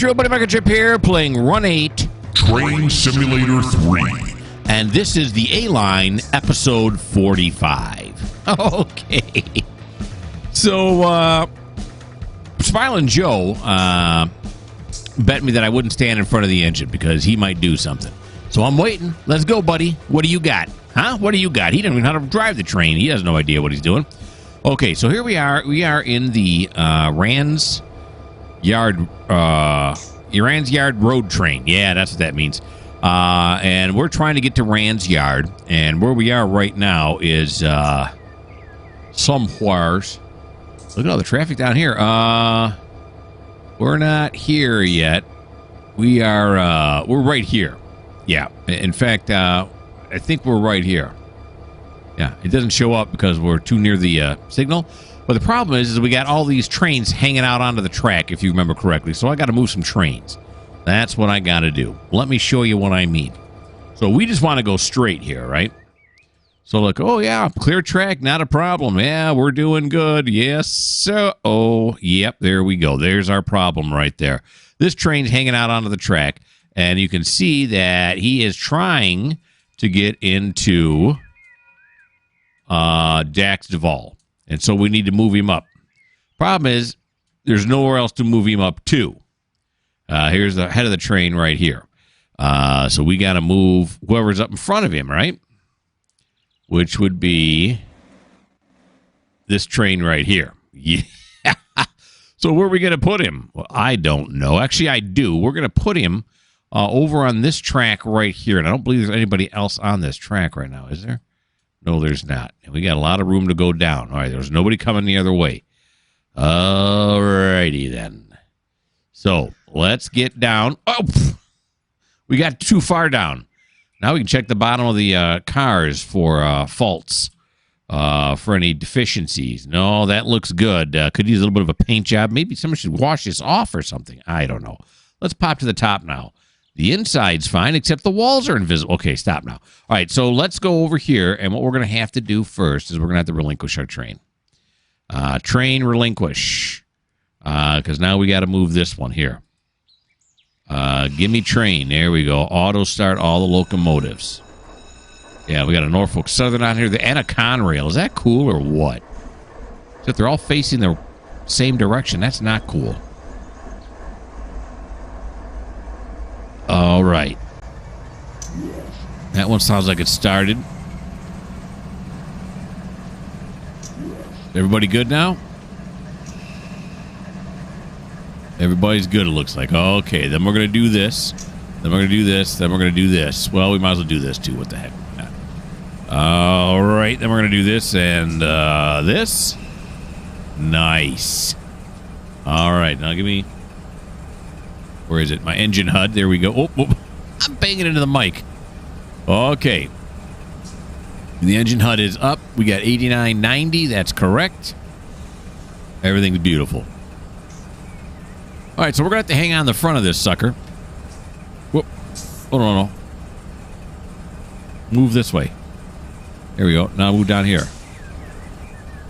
It's your buddy Mikerowchip here playing Run 8 Train Simulator 3. and this is the A-Line episode 45. Okay. So, Smiling Joe bet me that I wouldn't stand in front of the engine because he might do something. So I'm waiting. Let's go, buddy. What do you got? Huh? What do you got? He doesn't even know how to drive the train. He has no idea what he's doing. Okay, so here we are. We are in the Rands Yard, Rands Yard road train. Yeah, that's what that means. And we're trying to get to Rands Yard. And where we are right now is somewheres. Look at all the traffic down here. We're not here yet. We are, we're right here. Yeah. In fact, I think we're right here. Yeah, it doesn't show up because we're too near the signal. But the problem is we got all these trains hanging out onto the track, if you remember correctly. So I got to move some trains. That's what I got to do. Let me show you what I mean. So we just want to go straight here, right? So look, oh yeah, clear track, not a problem. Yeah, we're doing good. Yes, sir. Oh, yep, there we go. There's our problem right there. This train's hanging out onto the track, and you can see that he is trying to get into Dax Duvall. And so we need to move him up. Problem is, there's nowhere else to move him up to. Here's the head of the train right here. So we got to move whoever's up in front of him, right? Which would be this train right here. Yeah. So where are we going to put him? Well, I don't know. Actually, I do. We're going to put him over on this track right here. And I don't believe there's anybody else on this track right now, is there? No, there's not. And we got a lot of room to go down. All right, there's nobody coming the other way. All righty then. So let's get down. Oh, we got too far down. Now we can check the bottom of the cars for faults, for any deficiencies. No, that looks good. Could use a little bit of a paint job. Maybe someone should wash this off or something. I don't know. Let's pop to the top now. The inside's fine, except the walls are invisible. Okay, stop now. All right, so let's go over here, and what we're going to have to do first is we're going to have to relinquish our train. Train relinquish, because now we got to move this one here. Give me train. There we go. Auto start all the locomotives. Yeah, we got a Norfolk Southern on here and a Conrail. Is that cool or what? Except they're all facing the same direction. That's not cool. All right. That one sounds like it started. Everybody good now? Everybody's good, it looks like. Okay, then we're going to do this. Then we're going to do this. Then we're going to do this. Well, we might as well do this, too. What the heck? All right, then we're going to do this and this. Nice. All right, now give me... Where is it? My engine HUD. There we go. Oh, oh, I'm banging into the mic. Okay. The engine HUD is up. We got 8990. That's correct. Everything's beautiful. All right, so we're going to have to hang on the front of this sucker. Whoop. Oh, no. Move this way. There we go. Now move down here.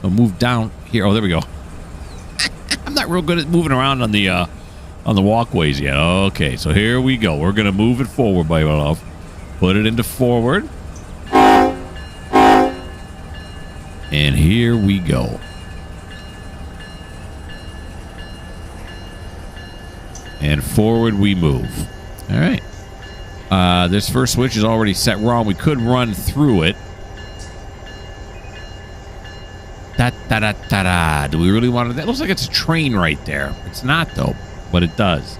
Oh, move down here. Oh, there we go. I'm not real good at moving around on the walkways yet. Okay, so here we go. We're going to move it forward, by love. Put it into forward. And here we go. And forward we move. All right. This first switch is already set wrong. We could run through it. Da-da-da-da-da. Do we really want to? That looks like it's a train right there. It's not, though. But it does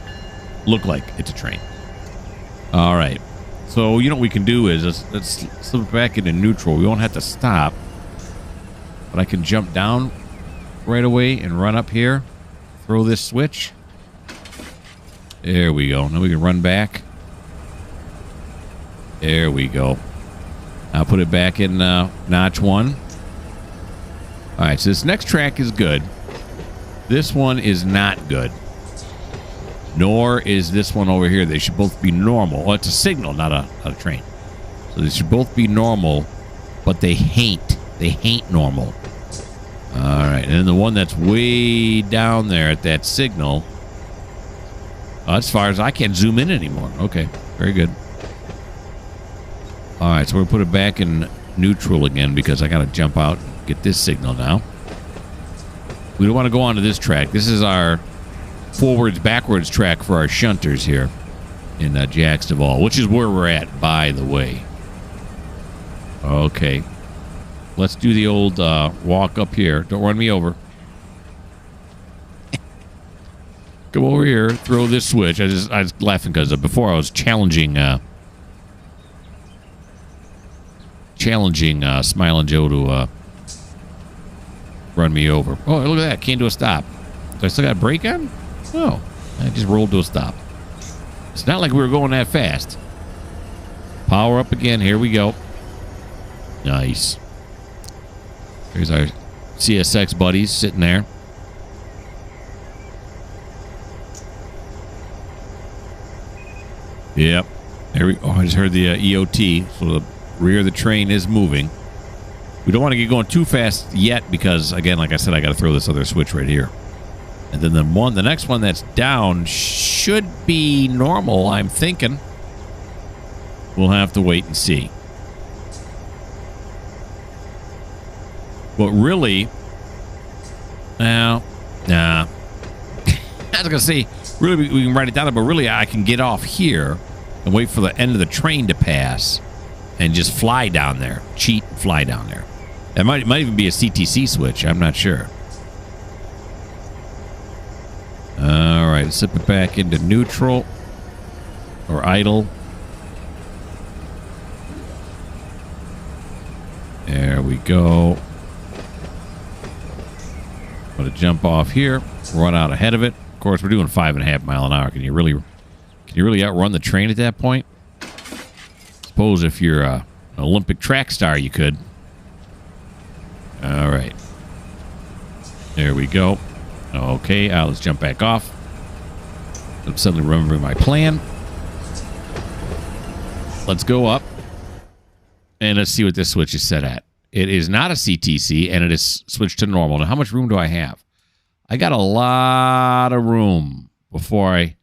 look like it's a train. All right. So, you know what we can do is let's slip back into neutral. We won't have to stop. But I can jump down right away and run up here. Throw this switch. There we go. Now we can run back. There we go. I'll put it back in notch 1. All right, so this next track is good. This one is not good. Nor is this one over here. They should both be normal. Well, it's a signal, not a train. So they should both be normal, but they ain't normal. All right, and then the one that's way down there at that signal As far as I can't zoom in anymore. Okay, very good. All right, so we're going to put it back in neutral again because I got to jump out and get this signal now. We don't want to go onto this track. This is our forwards, backwards track for our shunters here in Jacksonville, which is where we're at, by the way. Okay. Let's do the old walk up here. Don't run me over. Come over here, throw this switch. I was laughing because before I was challenging Smiling Joe to run me over. Oh, look at that. Came to a stop. Do I still got a brake on? No. I just rolled to a stop. It's not like we were going that fast. Power up again. Here we go. Nice. Here's our CSX buddies sitting there. Yep. There we go. Oh, I just heard the EOT. So the rear of the train is moving. We don't want to get going too fast yet because, again, like I said, I got to throw this other switch right here. And then the next one that's down should be normal, I'm thinking. We'll have to wait and see. But really, nah. I was going to say, really, we can write it down, but really, I can get off here and wait for the end of the train to pass and just fly down there. Cheat and fly down there. It might even be a CTC switch. I'm not sure. All right, slip it back into neutral or idle. There we go. I'm going to jump off here, run out ahead of it. Of course, we're doing 5.5 mile an hour. Can you really outrun the train at that point? Suppose if you're an Olympic track star, you could. All right. There we go. Okay, let's jump back off. I'm suddenly remembering my plan. Let's go up. And let's see what this switch is set at. It is not a CTC, and it is switched to normal. Now, how much room do I have? I got a lot of room before I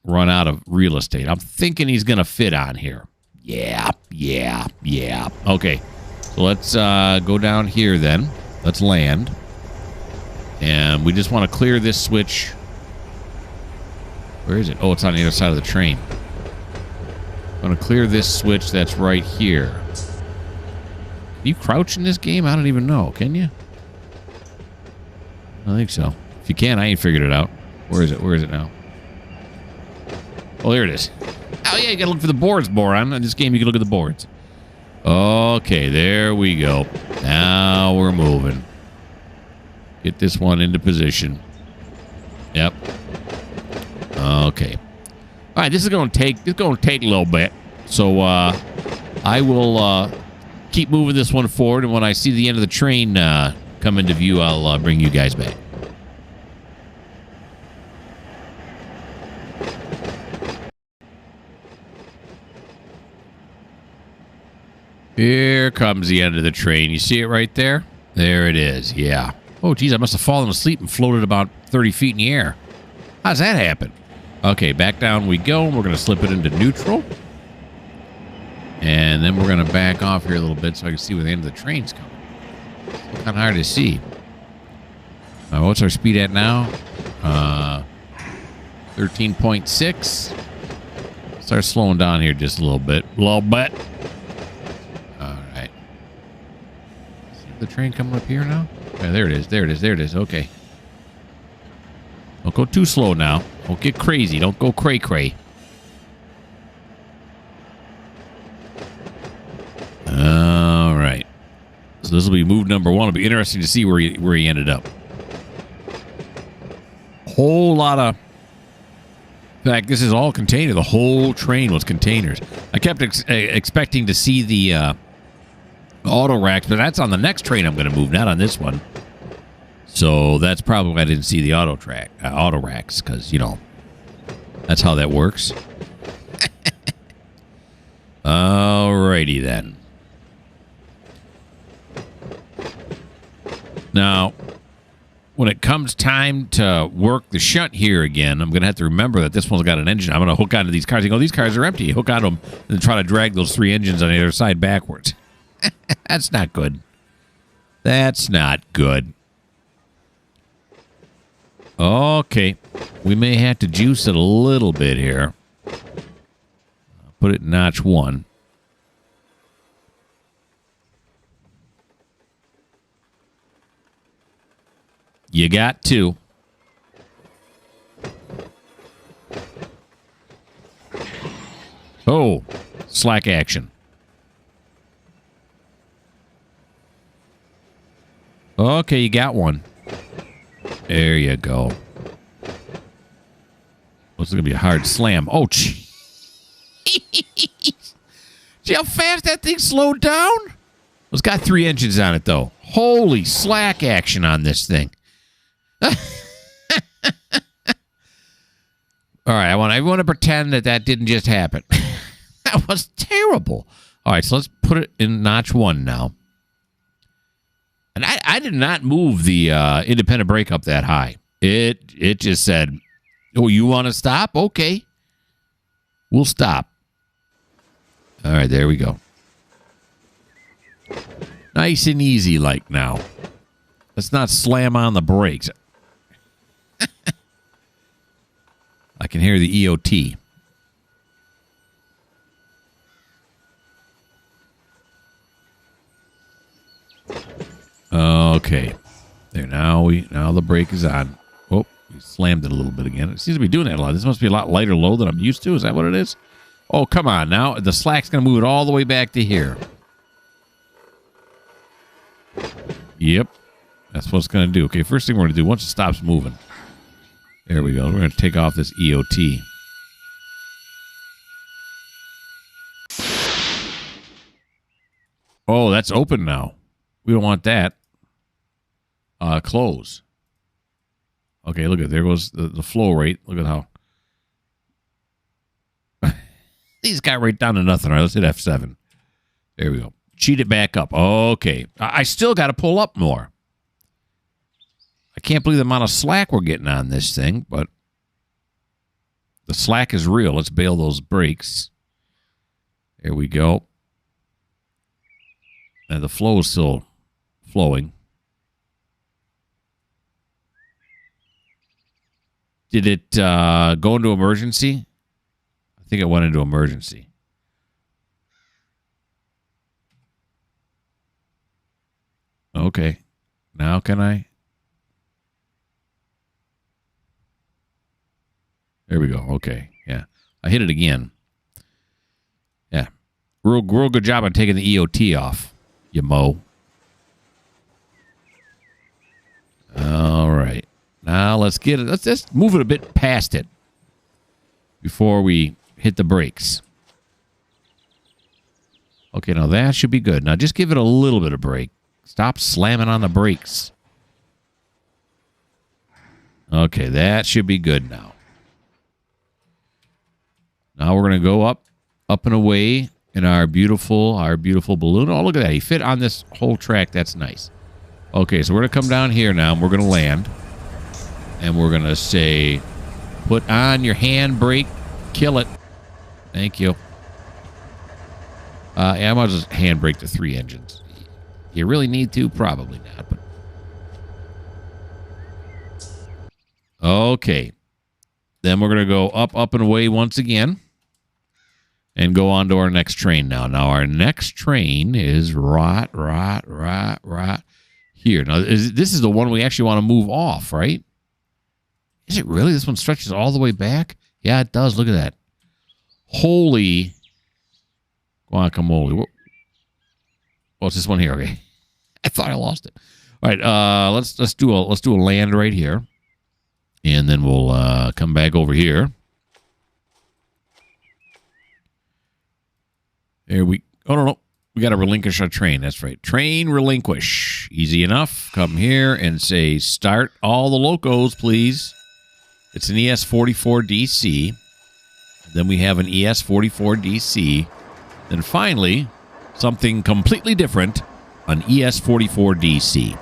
run out of real estate. I'm thinking he's going to fit on here. Yeah. Okay, so let's go down here then. Let's land. And we just want to clear this switch. Where is it? Oh, it's on the other side of the train. I'm going to clear this switch that's right here. Can you crouch in this game? I don't even know. Can you? I think so. If you can, I ain't figured it out. Where is it? Where is it now? Oh, there it is. Oh, yeah, you got to look for the boards, Boron. In this game, you can look at the boards. Okay, there we go. Now we're moving. Get this one into position. Yep. Okay. All right, this is going to take a little bit. So I will keep moving this one forward, and when I see the end of the train come into view, I'll bring you guys back. Here comes the end of the train. You see it right there? There it is. Yeah. Oh, geez, I must have fallen asleep and floated about 30 feet in the air. How's that happen? Okay, back down we go. We're going to slip it into neutral. And then we're going to back off here a little bit so I can see where the end of the train's coming. It's kind of hard to see. What's our speed at now? 13.6. Start slowing down here just a little bit. All right. See the train coming up here now? Yeah, there it is. There it is. There it is. Okay. Don't go too slow now. Don't get crazy. Don't go cray-cray. All right. So this will be move number one. It'll be interesting to see where he ended up. Whole lot of... In fact, this is all container. The whole train was containers. I kept expecting to see the auto racks, but that's on the next train I'm going to move, not on this one. So that's probably why I didn't see the auto racks, because, you know, that's how that works. Alrighty then. Now, when it comes time to work the shunt here again, I'm going to have to remember that this one's got an engine. I'm going to hook onto these cars. You go, these cars are empty. Hook onto them and try to drag those 3 engines on the other side backwards. That's not good. That's not good. Okay. We may have to juice it a little bit here. Put it in notch 1. You got 2. Oh, slack action. Okay, you got 1. There you go. It's going to be a hard slam. Oh, gee. See how fast that thing slowed down? It's got 3 engines on it, though. Holy slack action on this thing. All right, I want everyone to pretend that didn't just happen. That was terrible. All right, so let's put it in notch 1 now. And I did not move the independent brake up that high. It just said, oh, you want to stop? Okay. We'll stop. All right, there we go. Nice and easy like now. Let's not slam on the brakes. I can hear the EOT. Okay. There, now the brake is on. Oh, we slammed it a little bit again. It seems to be doing that a lot. This must be a lot lighter load than I'm used to. Is that what it is? Oh, come on. Now the slack's going to move it all the way back to here. Yep. That's what it's going to do. Okay, first thing we're going to do, once it stops moving. There we go. We're going to take off this EOT. Oh, that's open now. We don't want that. Close. Okay, look at there goes the flow rate. Look at how. These got right down to nothing. All right, let's hit F7. There we go. Cheat it back up. Okay. I still got to pull up more. I can't believe the amount of slack we're getting on this thing, but the slack is real. Let's bail those brakes. There we go. And the flow is still flowing. Did it go into emergency? I think it went into emergency. Okay. Now can I? There we go. Okay. Yeah. I hit it again. Yeah. Real good job on taking the EOT off, you mo. All right. Now let's get it. Let's just move it a bit past it before we hit the brakes. Okay, now that should be good. Now just give it a little bit of brake. Stop slamming on the brakes. Okay, that should be good now. Now we're going to go up and away in our beautiful balloon. Oh, look at that. He fit on this whole track. That's nice. Okay, so we're going to come down here now, and we're going to land. And we're going to say, put on your handbrake. Kill it. Thank you. Yeah, I might as well handbrake the 3 engines. You really need to? Probably not. But okay. Then we're going to go up and away once again. And go on to our next train now. Now, our next train is right here. Now, this is the one we actually want to move off, right? Is it really? This one stretches all the way back? Yeah, it does. Look at that. Holy guacamole. Well, it's this one here. Okay. I thought I lost it. All right, let's do a land right here. And then we'll come back over here. There we... Oh, no. We got to relinquish our train. That's right. Train relinquish. Easy enough. Come here and say, start all the locos, please. It's an ES44DC. Then we have an ES44DC. Then finally, something completely different, an ES44DC.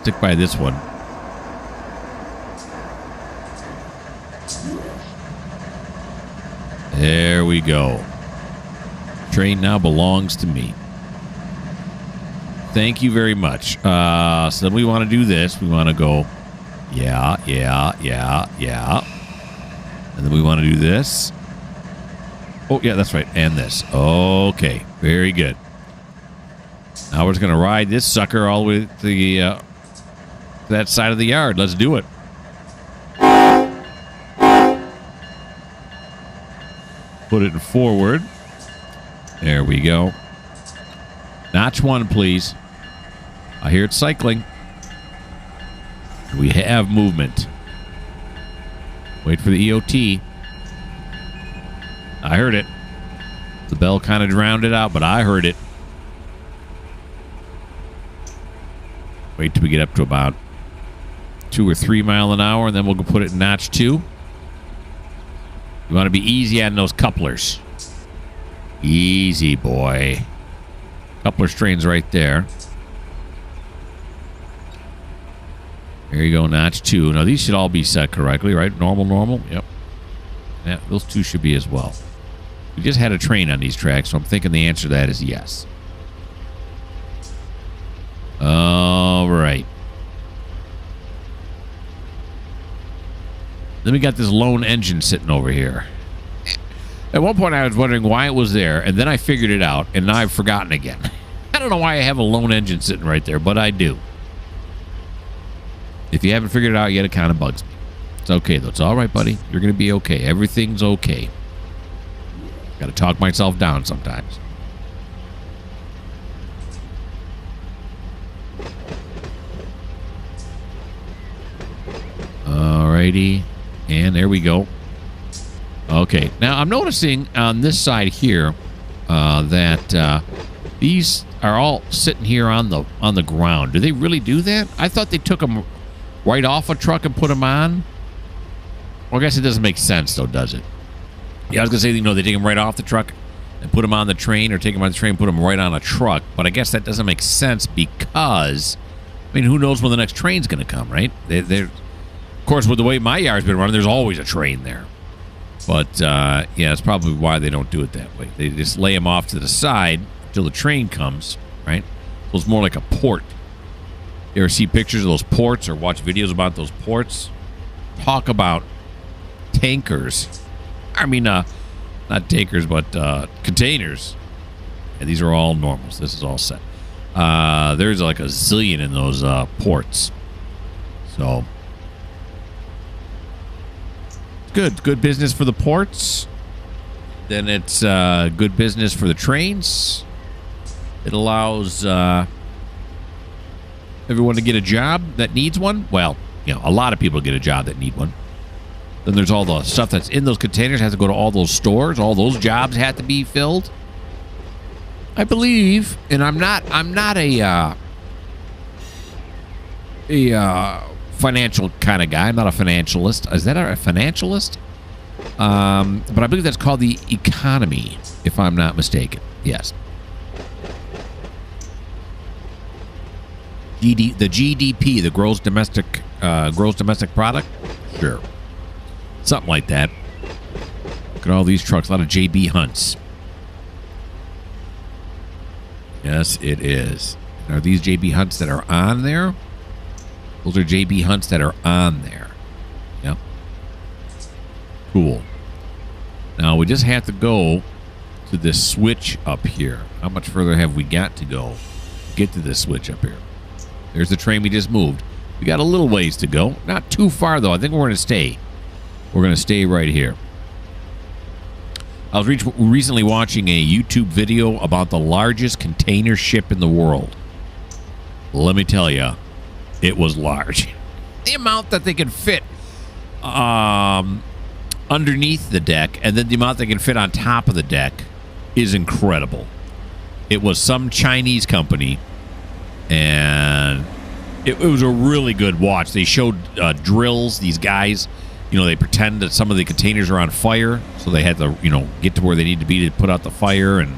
Stick by this one. There we go. Train now belongs to me. Thank you very much. So then we want to do this. We want to go, yeah. And then we want to do this. Oh, yeah, that's right. And this. Okay. Very good. Now we're just going to ride this sucker all the way to the, that side of the yard. Let's do it. Put it forward. There we go. Notch 1, please. I hear it cycling. We have movement. Wait for the EOT. I heard it. The bell kind of drowned it out, but I heard it. Wait till we get up to about 2 or 3 mile an hour, and then we'll go put it in notch 2. You want to be easy on those couplers. Easy, boy. Coupler strains right there. There you go, notch 2. Now, these should all be set correctly, right? Normal. Yep. Yeah, those 2 should be as well. We just had a train on these tracks, so I'm thinking the answer to that is yes. All right. Then we got this lone engine sitting over here. At one point, I was wondering why it was there, and then I figured it out, and now I've forgotten again. I don't know why I have a lone engine sitting right there, but I do. If you haven't figured it out yet, it kind of bugs me. It's okay, though. It's all right, buddy. You're going to be okay. Everything's okay. Got to talk myself down sometimes. Alrighty. And there we go. Okay. Now, I'm noticing on this side here that these are all sitting here on the ground. Do they really do that? I thought they took them right off a truck and put them on. Well, I guess it doesn't make sense, though, does it? Yeah, I was going to say, you know, they take them right off the truck and put them on the train, or take them on the train and put them right on a truck. But I guess that doesn't make sense because, I mean, who knows when the next train's going to come, right? They're, of course, with the way my yard's been running, there's always a train there. But, yeah, that's probably why they don't do it that way. They just lay them off to the side until the train comes, right? So it's more like a port. You ever see pictures of those ports or watch videos about those ports? Talk about tankers. I mean, not tankers, but containers. And these are all normals. This is all set. There's like a zillion in those ports. So, good business for the ports. Then it's good business for the trains. It allows everyone to get a job that needs one. Well, you know, a lot of people get a job that need one. Then there's all the stuff that's in those containers has to go to all those stores. All those jobs have to be filled. I believe, and I'm not a financial kind of guy. I'm not a financialist. Is that a financialist? But I believe that's called the economy, if I'm not mistaken. Yes. The GDP, the gross domestic product. Sure. Something like that. Look at all these trucks. A lot of JB Hunts. Yes, it is. Are these JB Hunts that are on there? Those are JB Hunts that are on there. Yep. Cool. Now, we just have to go to this switch up here. How much further have we got to go to get to this switch up here? There's the train we just moved. We got a little ways to go. Not too far, though. I think we're going to stay. We're going to stay right here. I was recently watching a YouTube video about the largest container ship in the world. Let me tell you, it was large. The amount that they could fit underneath the deck, and then the amount they can fit on top of the deck is incredible. It was some Chinese company, and it was a really good watch. They showed drills. These guys, you know, they pretend that some of the containers are on fire, so they had to, you know, get to where they need to be to put out the fire, and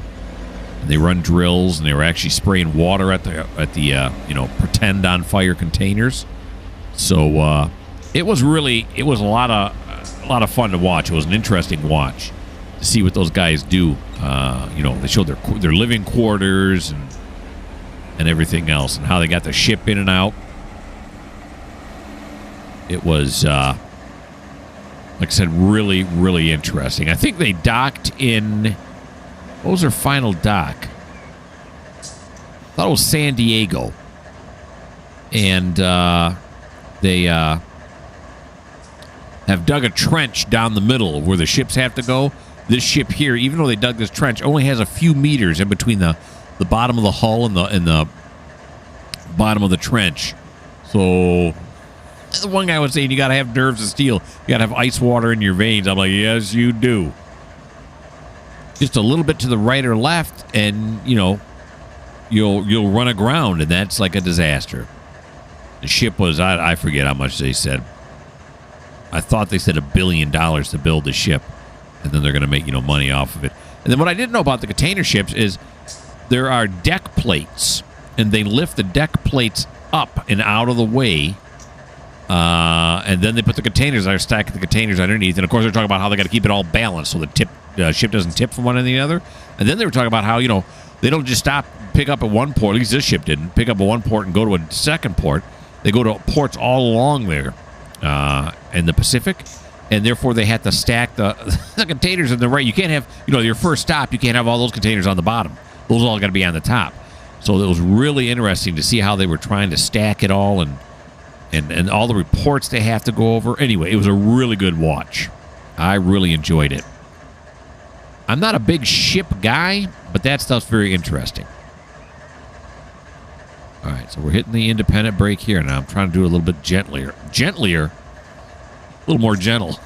And they run drills, and they were actually spraying water at the pretend on fire containers. So it was a lot of fun to watch. It was an interesting watch to see what those guys do. They showed their living quarters and everything else, and how they got the ship in and out. It was, like I said, really, really interesting. I think they docked in... What was their final dock? I thought it was San Diego. And they have dug a trench down the middle of where the ships have to go. This ship here, even though they dug this trench, only has a few meters in between the bottom of the hull and the bottom of the trench. So the one guy was saying you got to have nerves of steel. You got to have ice water in your veins. I'm like, yes, you do. Just a little bit to the right or left, and you'll run aground, and that's like a disaster. The ship was, I forget how much they said. I thought they said $1 billion to build the ship, and then they're going to make money off of it. And then what I didn't know about the container ships is there are deck plates, and they lift the deck plates up and out of the way. And then they put the containers there, stack the containers underneath. And, of course, they're talking about how they got to keep it all balanced so the ship doesn't tip from one to the other. And then they were talking about how, they don't just pick up at one port. At least this ship didn't. Pick up at one port and go to a second port. They go to ports all along there in the Pacific. And, therefore, they had to stack the containers in the right. You can't have, your first stop, you can't have all those containers on the bottom. Those all got to be on the top. So it was really interesting to see how they were trying to stack it all and all the reports they have to go over. Anyway, it was a really good watch. I really enjoyed it. I'm not a big ship guy, but that stuff's very interesting. All right, so we're hitting the independent brake here now. I'm trying to do it a little bit gentlier. Gentlier? A little more gentle.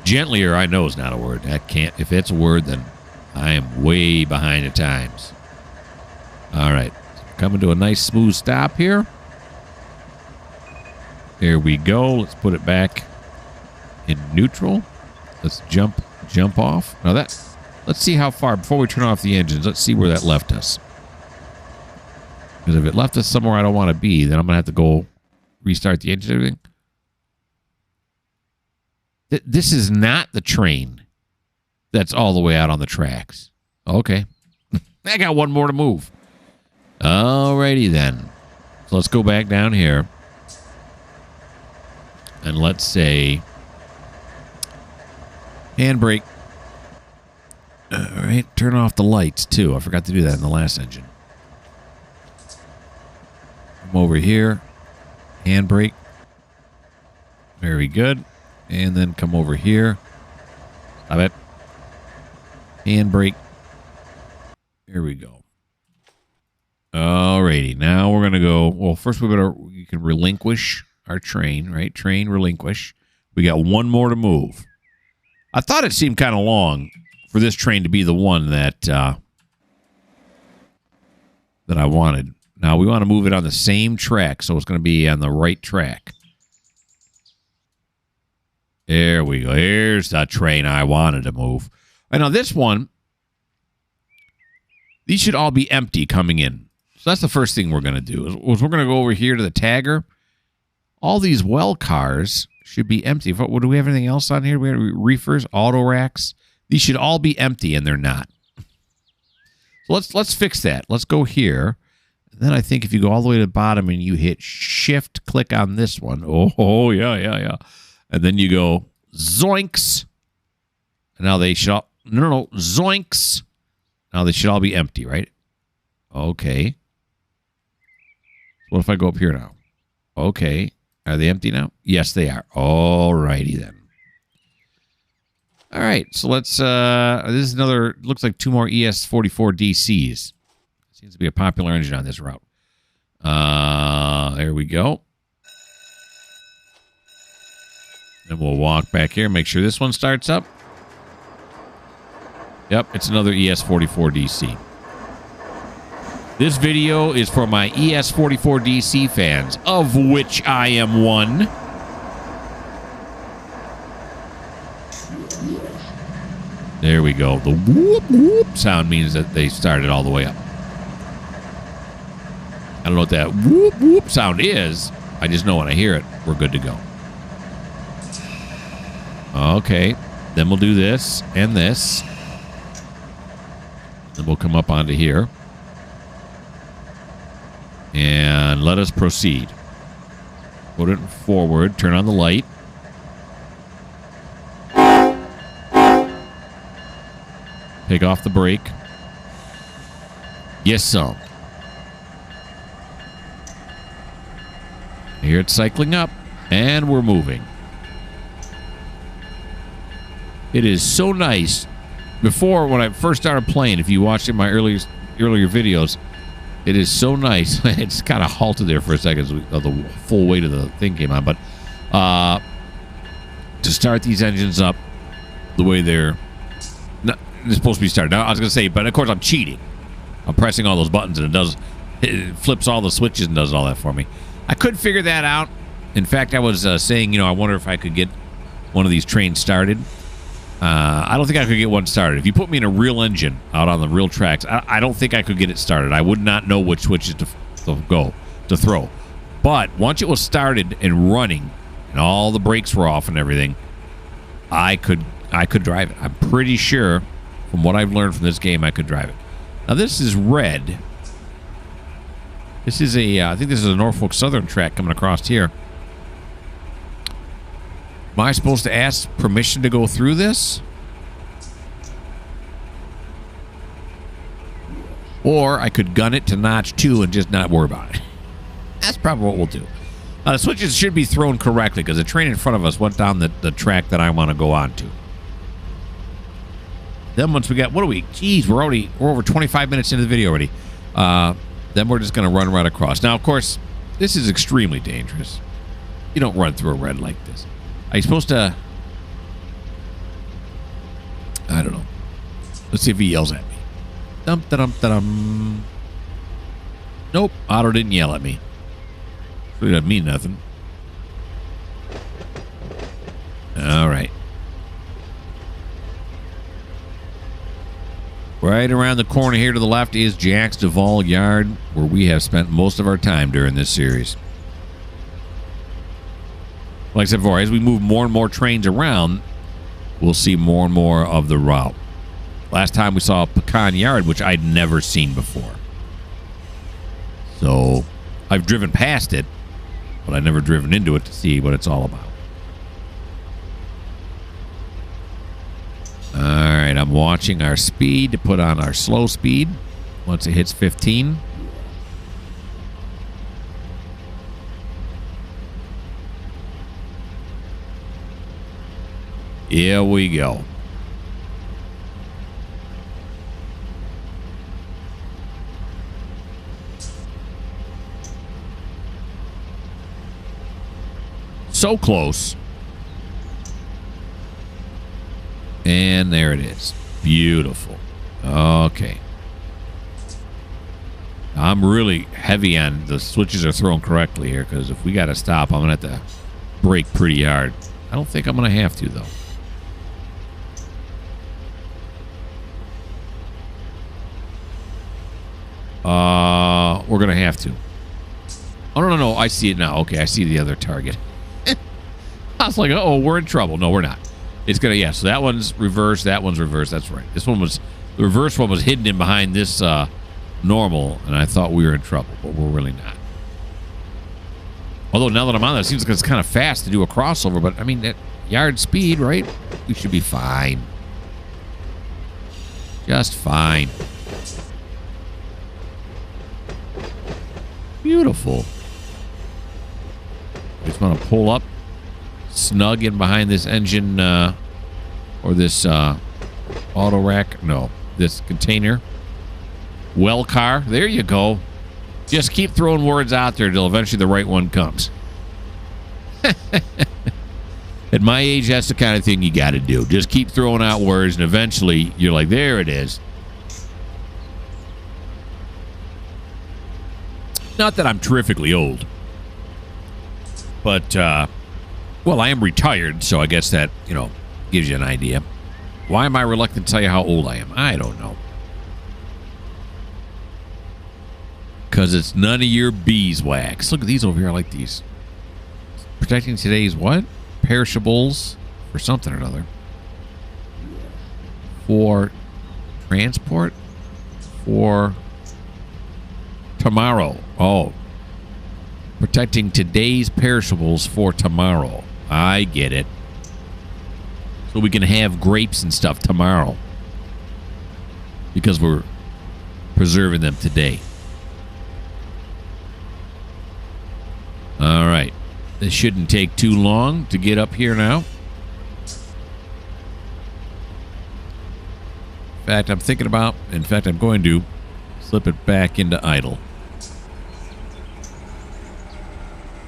Gentlier, I know, is not a word. That can't. If it's a word, then I am way behind the times. All right, coming to a nice smooth stop here. There we go. Let's put it back in neutral. Let's jump off. Now let's see how far, before we turn off the engines, let's see where that left us. Because if it left us somewhere I don't want to be, then I'm going to have to go restart the engine and everything. This is not the train that's all the way out on the tracks. Okay. I got one more to move. Alrighty then. So let's go back down here. And let's say handbrake. All right, turn off the lights too. I forgot to do that in the last engine. Come over here. Handbrake. Very good. And then come over here. Stop it. Handbrake. Here we go. Alrighty, now we're gonna go. Well, first you can relinquish our train, right? Train relinquish. We got one more to move. I thought it seemed kind of long for this train to be the one that I wanted. Now we want to move it on the same track, so it's going to be on the right track. There we go. Here's the train I wanted to move. And now this one, these should all be empty coming in. So that's the first thing we're going to do. Is we're going to go over here to the tagger. All these well cars should be empty. Do we have anything else on here? We have reefers, auto racks. These should all be empty, and they're not. So let's fix that. Let's go here. And then I think if you go all the way to the bottom and you hit Shift, click on this one. Oh yeah. And then you go zoinks. And now they should all... No, zoinks. Now they should all be empty, right? Okay. What if I go up here now? Okay. Are they empty now? Yes, they are. All righty then. All right. So let's... this is another... Looks like 2 more ES44 DCs. Seems to be a popular engine on this route. There we go. Then we'll walk back here, make sure this one starts up. Yep, it's another ES44 DC. This video is for my ES44 DC fans, of which I am one. There we go. The whoop whoop sound means that they started all the way up. I don't know what that whoop whoop sound is. I just know when I hear it, we're good to go. Okay. Then we'll do this and this. Then we'll come up onto here. And let us proceed. Put it forward. Turn on the light. Take off the brake. Yes, some. Here it's cycling up. And we're moving. It is so nice. Before, when I first started playing, if you watched in my earlier videos, it is so nice. It's kind of halted there for a second as the full weight of the thing came on. But to start these engines up the way they're supposed to be started. Now, I was going to say, but of course I'm cheating. I'm pressing all those buttons and it flips all the switches and does all that for me. I couldn't figure that out. In fact, I was saying, I wonder if I could get one of these trains started. I don't think I could get one started. If you put me in a real engine out on the real tracks, I don't think I could get it started. I would not know which switches to throw. But once it was started and running and all the brakes were off and everything, I could drive it. I'm pretty sure from what I've learned from this game, I could drive it. Now this is red. This is I think this is a Norfolk Southern track coming across here. Am I supposed to ask permission to go through this? Or I could gun it to notch 2 and just not worry about it. That's probably what we'll do. The switches should be thrown correctly because the train in front of us went down the track that I want to go on to. Then once we got, what are we? Geez, we're over 25 minutes into the video already. Then we're just going to run right across. Now, of course, this is extremely dangerous. You don't run through a red like this. Are you supposed to... I don't know. Let's see if he yells at me. Dum-da-dum-da-dum. Nope, Otto didn't yell at me. So it doesn't mean nothing. All right. Right around the corner here to the left is Jack's Duval Yard, where we have spent most of our time during this series. Like I said before, as we move more and more trains around, we'll see more and more of the route. Last time we saw Pecan Yard, which I'd never seen before. So I've driven past it, but I've never driven into it to see what it's all about. All right, I'm watching our speed to put on our slow speed once it hits 15. Here we go. So close. And there it is. Beautiful. Okay. I'm really heavy on the switches are thrown correctly here because if we got to stop, I'm going to have to brake pretty hard. I don't think I'm going to have to, though. We're going to have to. Oh, no. I see it now. Okay, I see the other target. I was like, oh, we're in trouble. No, we're not. It's going to, yeah, so that one's reverse. That one's reverse. That's right. This one was, the reverse one was hidden in behind this normal, and I thought we were in trouble, but we're really not. Although now that I'm on that, it seems like it's kind of fast to do a crossover, but I mean, at yard speed, right? We should be fine. Just fine. Beautiful. Just want to pull up, snug in behind this engine, or this auto rack. No, this container. Well car. There you go. Just keep throwing words out there till eventually the right one comes. At my age, that's the kind of thing you got to do. Just keep throwing out words, and eventually you're like, there it is. Not that I'm terrifically old. But, well, I am retired, so I guess that, gives you an idea. Why am I reluctant to tell you how old I am? I don't know. Because it's none of your beeswax. Look at these over here. I like these. Protecting today's what? Perishables for something or another. For transport? For tomorrow. Oh. Protecting today's perishables for tomorrow. I get it. So we can have grapes and stuff tomorrow. Because we're preserving them today. All right. This shouldn't take too long to get up here now. In fact, I'm going to slip it back into idle.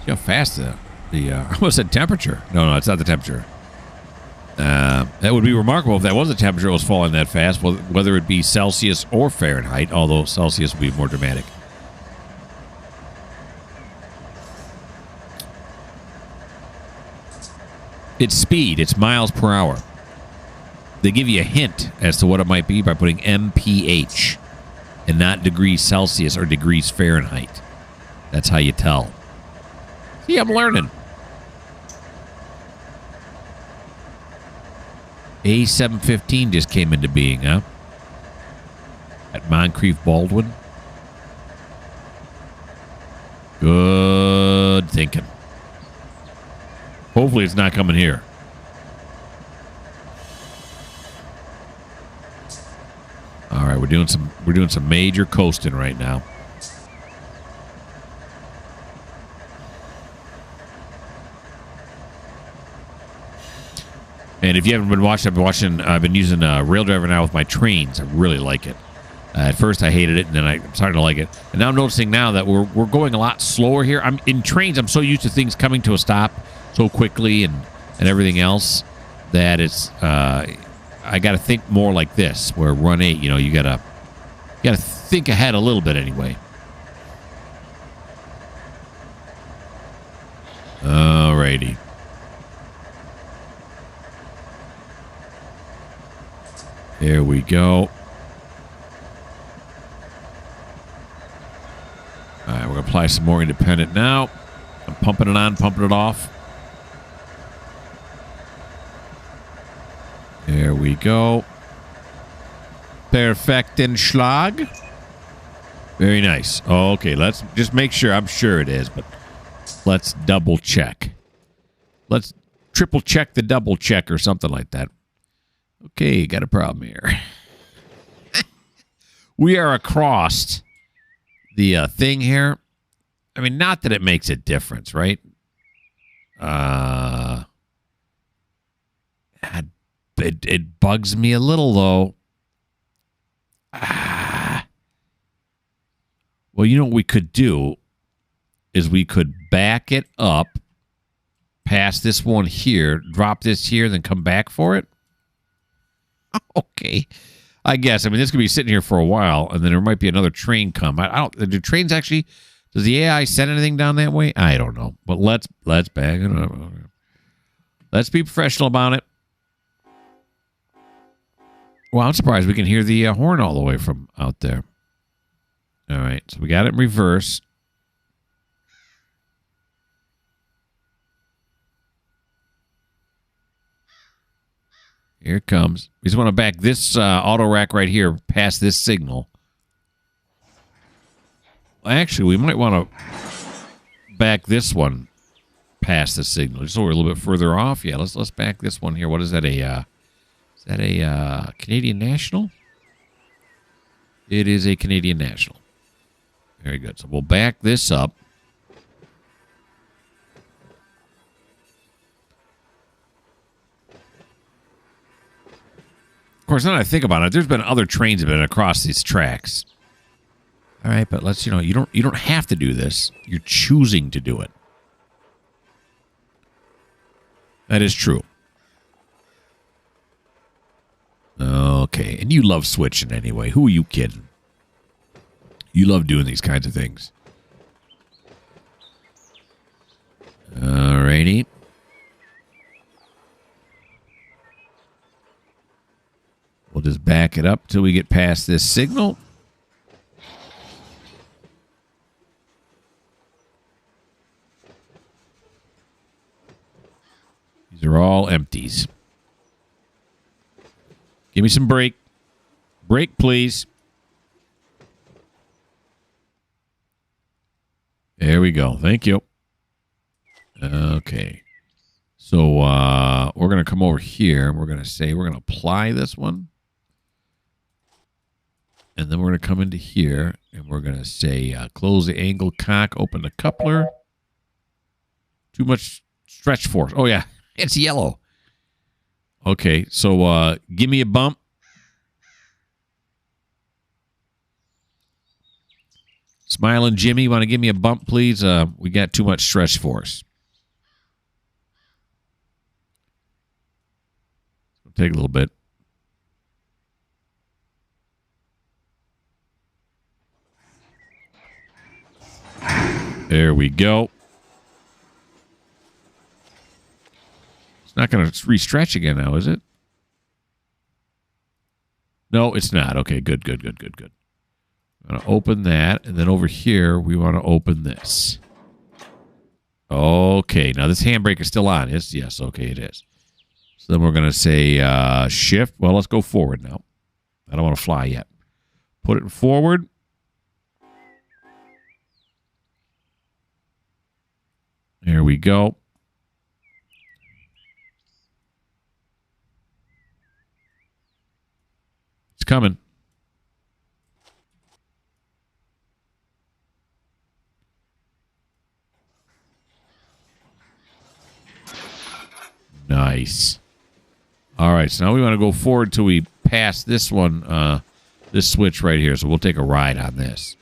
See how fast I almost said temperature. No, it's not the temperature. That would be remarkable if that was the temperature that was falling that fast, whether it be Celsius or Fahrenheit, although Celsius would be more dramatic. It's speed. It's miles per hour. They give you a hint as to what it might be by putting mph and not degrees Celsius or degrees Fahrenheit. That's how you tell. See, I'm learning. A715 just came into being, huh? At Moncrief Baldwin. Good thinking. Hopefully it's not coming here. All right, we're doing some major coasting right now. And if you haven't been watching, I've been using Rail Driver now with my trains. I really like it. At first I hated it, and then I'm starting to like it. And now I'm noticing now that we're going a lot slower here. I'm in trains. I'm so used to things coming to a stop so quickly and everything else that it's I got to think more like this. Where run 8, you got to think ahead a little bit anyway. Alrighty. There we go. All right, we're going to apply some more independent now. I'm pumping it on, pumping it off. There we go. Perfektenschlag. Very nice. Okay, let's just make sure. I'm sure it is, but let's double check. Let's triple check the double check or something like that. Okay, got a problem here. We are across the thing here. I mean, not that it makes a difference, right? It bugs me a little, though. Well, you know what we could do is we could back it up past this one here, drop this here, then come back for it. Okay. I guess. I mean, this could be sitting here for a while, and then there might be another train come. I don't. Do trains actually? Does the AI send anything down that way? I don't know. But let's back it up. Let's be professional about it. Well, I'm surprised we can hear the horn all the way from out there. All right, so we got it in reverse. Here it comes. We just want to back this auto rack right here past this signal. Actually, we might want to back this one past the signal. Just so we're a little bit further off. Yeah, let's back this one here. What is that? Is that a Canadian National? It is a Canadian National. Very good. So we'll back this up. Of course, now that I think about it, there's been other trains that have been across these tracks. All right, but let's, you don't have to do this. You're choosing to do it. That is true. Okay, and you love switching anyway. Who are you kidding? You love doing these kinds of things. All righty. We'll just back it up till we get past this signal. These are all empties. Give me some brake. Brake, please. There we go. Thank you. Okay. So we're going to come over here. And we're going to say we're going to apply this one. And then we're going to come into here. And we're going to say close the angle cock, open the coupler. Too much stretch force. Oh, yeah. It's yellow. Okay. So give me a bump. Smiling Jimmy, want to give me a bump, please? We got too much stretch force. It'll take a little bit. There we go. It's not going to re-stretch again now, is it? No, it's not. Okay, good. I'm going to open that, and then over here, we want to open this. Okay, now this handbrake is still on. Yes, okay, it is. So then we're going to say shift. Well, let's go forward now. I don't want to fly yet. Put it forward. There we go. It's coming. Nice. All right, so now we want to go forward till we pass this one, this switch right here. So we'll take a ride on this.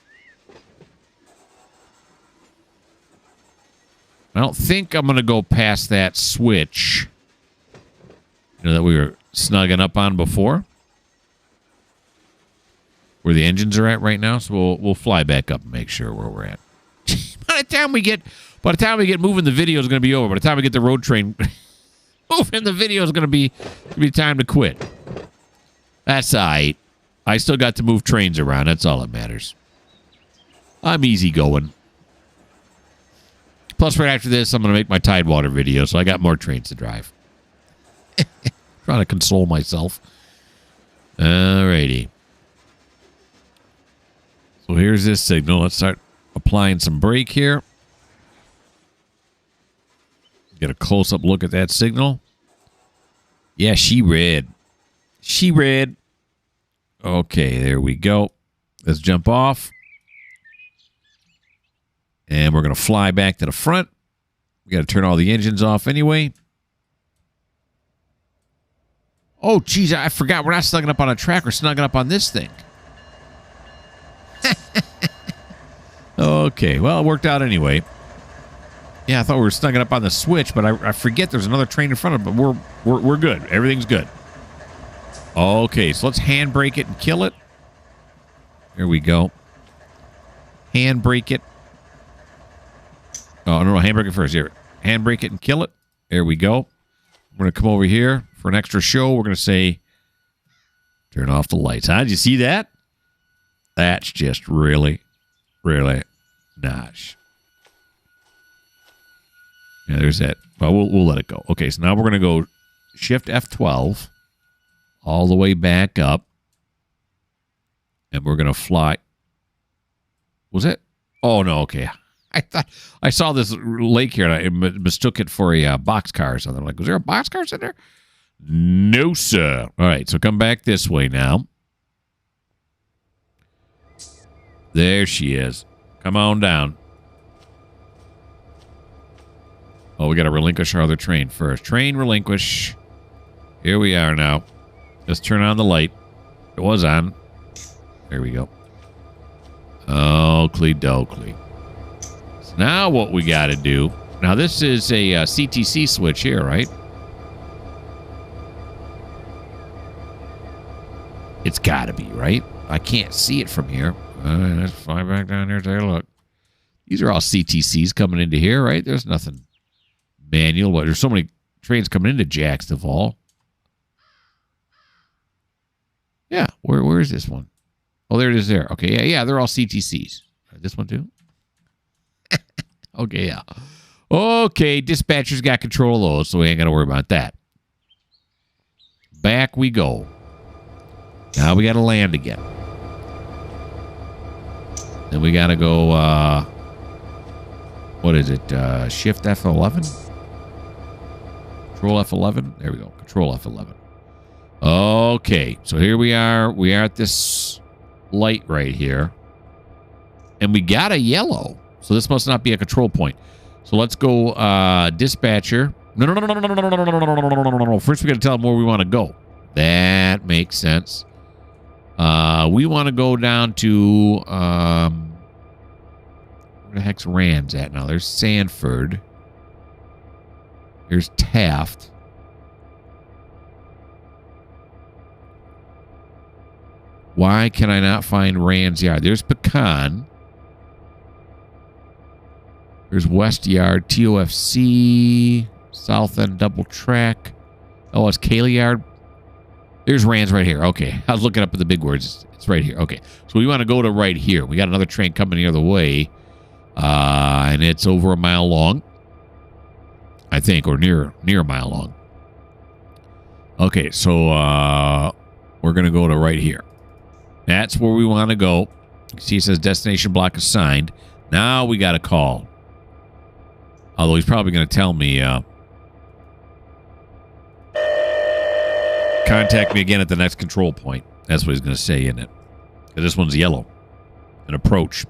I don't think I'm going to go past that switch, that we were snugging up on before, where the engines are at right now. So we'll fly back up and make sure where we're at. By the time we get moving, the video is going to be over. By the time we get the road train moving, the video is going to be time to quit. That's all right. I still got to move trains around. That's all that matters. I'm easy going. Plus, right after this, I'm going to make my Tidewater video, so I got more trains to drive. Trying to console myself. Alrighty. So here's this signal. Let's start applying some brake here. Get a close-up look at that signal. Yeah, she read. She read. Okay, there we go. Let's jump off. And we're going to fly back to the front. We got to turn all the engines off anyway. Oh, geez, I forgot. We're not snugging up on a track. We're snugging up on this thing. Okay, well, it worked out anyway. Yeah, I thought we were snugging up on the switch, but I forget there's another train in front of it, but we're good. Everything's good. Okay, so let's handbrake it and kill it. Here we go. Handbrake it. Oh, no, handbrake it first. Here. Handbrake it and kill it. There we go. We're going to come over here for an extra show. We're going to say, turn off the lights. Huh? Did you see that? That's just really, really nice. Yeah, there's that. Well, we'll let it go. Okay, so now we're going to go Shift F12 all the way back up. And we're going to fly. Was it? Oh, no, okay. I thought I saw this lake here, and I mistook it for a boxcar or something. I'm like, was there a boxcar sitting there? No, sir. All right, so come back this way now. There she is. Come on down. Oh, we got to relinquish our other train first. Train relinquish. Here we are now. Let's turn on the light. It was on. There we go. Oakley dokley. So now what we got to do. Now this is a CTC switch here, right? It's got to be, right? I can't see it from here. Let's fly back down here and take a look. These are all CTCs coming into here, right? There's nothing manual, but there's so many trains coming into Jacksonville. Where's this one? Oh, there it is there. Okay, yeah, they're all CTCs. This one too? Okay, yeah. Okay, dispatcher's got control of those, so we ain't got to worry about that. Back we go. Now we got to land again. Then we got to go, what is it? Shift F11? Control F11? There we go. Control F11. Okay, so here we are. We are at this light right here. And we got a yellow. So this must not be a control point. So let's go dispatcher. No. First we got to tell them where we want to go. That makes sense. We want to go down to where the heck's Rands at now? There's Sanford. There's Taft. Why can I not find Rands Yard? There's Pecan. There's West Yard, TOFC, South End Double Track. Oh, it's Cayley Yard. There's Rands right here. Okay. I was looking up at the big words. It's right here. Okay. So we want to go to right here. We got another train coming the other way. And it's over a mile long. I think, or near a mile long. Okay, so we're going to go to right here. That's where we want to go. You can see it says destination block assigned. Now we got to call. Although he's probably going to tell me, contact me again at the next control point. That's what he's going to say, isn't it? Because this one's yellow. An approach.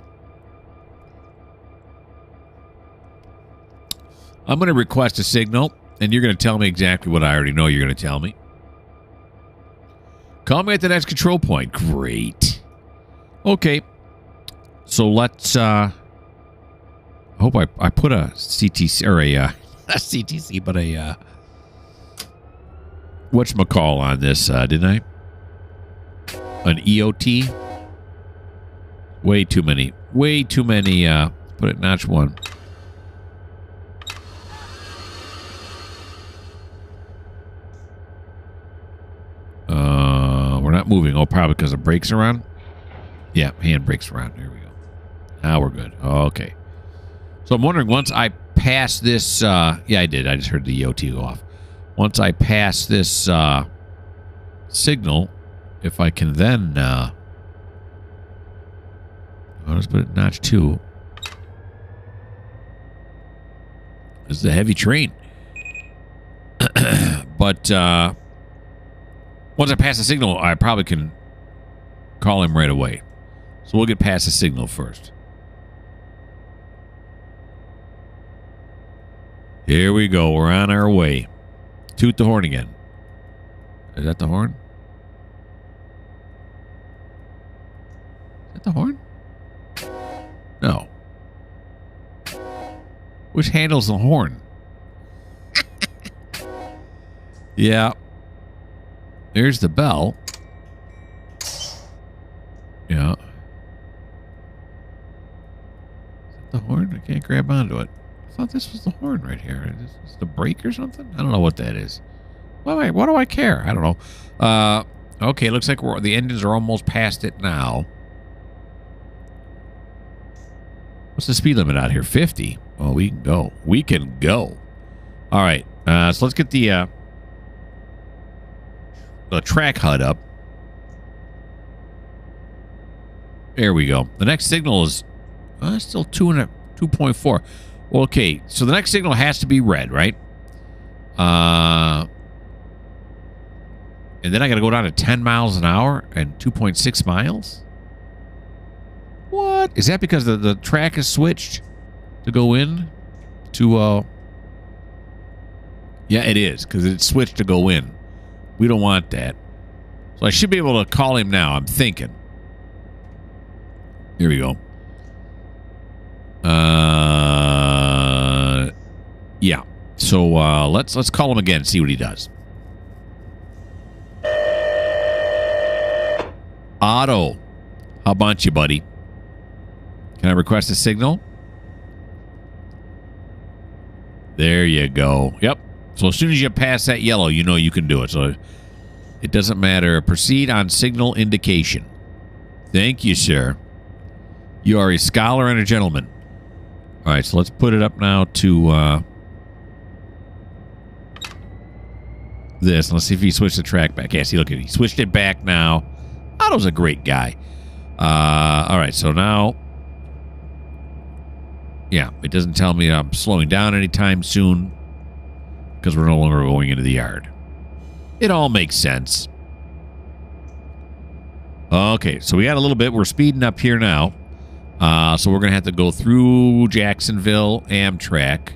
I'm going to request a signal, and you're going to tell me exactly what I already know you're going to tell me. Call me at the next control point. Great. Okay. So let's, I hope I put a CTC, or not a CTC, but a, whatchamacall on this, didn't I? An EOT? Way too many. Way too many, put it notch 1. We're not moving. Oh, probably because the brakes are on. Yeah, hand brakes are on. Here we go. Now we're good. Okay. So I'm wondering, once I pass this... yeah, I did. I just heard the EOT go off. Once I pass this signal, if I can then... I'll just put it notch 2. This is a heavy train. But... once I pass the signal, I probably can call him right away. So we'll get past the signal first. Here we go. We're on our way. Toot the horn again. Is that the horn? Is that the horn? No. Which handles the horn? Yeah. There's the bell. Yeah. Is that the horn? I can't grab onto it. I thought this was the horn right here. Is this the brake or something? I don't know what that is. What do I care? I don't know. Okay, looks like the engines are almost past it now. What's the speed limit out here? 50. Oh, we can go. We can go. All right. So let's get the track HUD up. There we go. The next signal is still 2.4. Okay, so the next signal has to be red, right? And then I got to go down to 10 miles an hour and 2.6 miles? What? Is that because the track is switched to go in to... Yeah, it is, because it's switched to go in. We don't want that. So I should be able to call him now, I'm thinking. Here we go. Yeah. So let's call him again and see what he does. Otto. How about you, buddy? Can I request a signal? There you go. Yep. So as soon as you pass that yellow, you know you can do it. So It doesn't matter. Proceed on signal indication. Thank you, sir. You are a scholar and a gentleman. All right, so let's put it up now to this. Let's see if he switched the track back. Yeah, see, look at it. He switched it back now. Otto's a great guy. All right, so now, yeah, it doesn't tell me I'm slowing down anytime soon because we're no longer going into the yard. It all makes sense. Okay, so we got a little bit. We're speeding up here now. So we're going to have to go through Jacksonville Amtrak.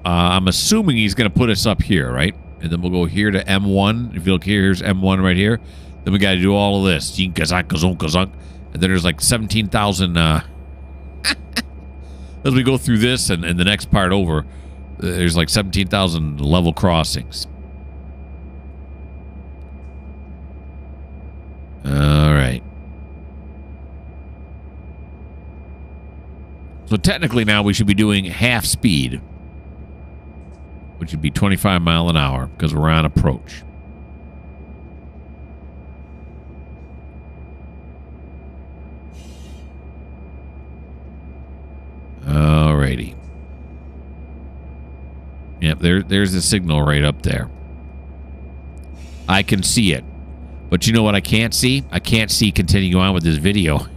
I'm assuming he's going to put us up here, right? And then we'll go here to M1. If you look here, here's M1 right here. Then we got to do all of this. And then there's like 17,000... as we go through this and the next part over, there's like 17,000 level crossings. All right. So technically now we should be doing half speed, which would be 25 mile an hour because we're on approach. Alrighty. Yep, there's the signal right up there. I can see it. But you know what I can't see? I can't see continuing on with this video.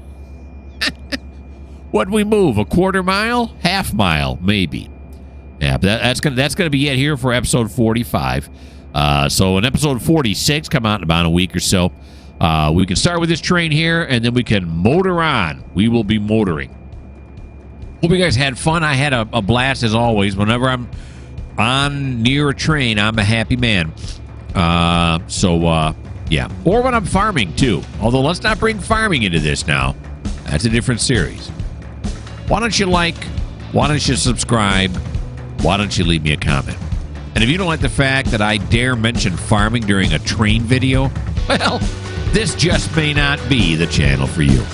What'd we move? A quarter mile? Half mile, maybe. Yeah, that's gonna be it here for episode 45. So in episode 46, come out in about a week or so, we can start with this train here, and then we can motor on. We will be motoring. Hope you guys had fun. I had a blast as always. Whenever I'm on near a train, I'm a happy man. Yeah. Or when I'm farming, too. Although, let's not bring farming into this now. That's a different series. Why don't you like? Why don't you subscribe? Why don't you leave me a comment? And if you don't like the fact that I dare mention farming during a train video, well, this just may not be the channel for you.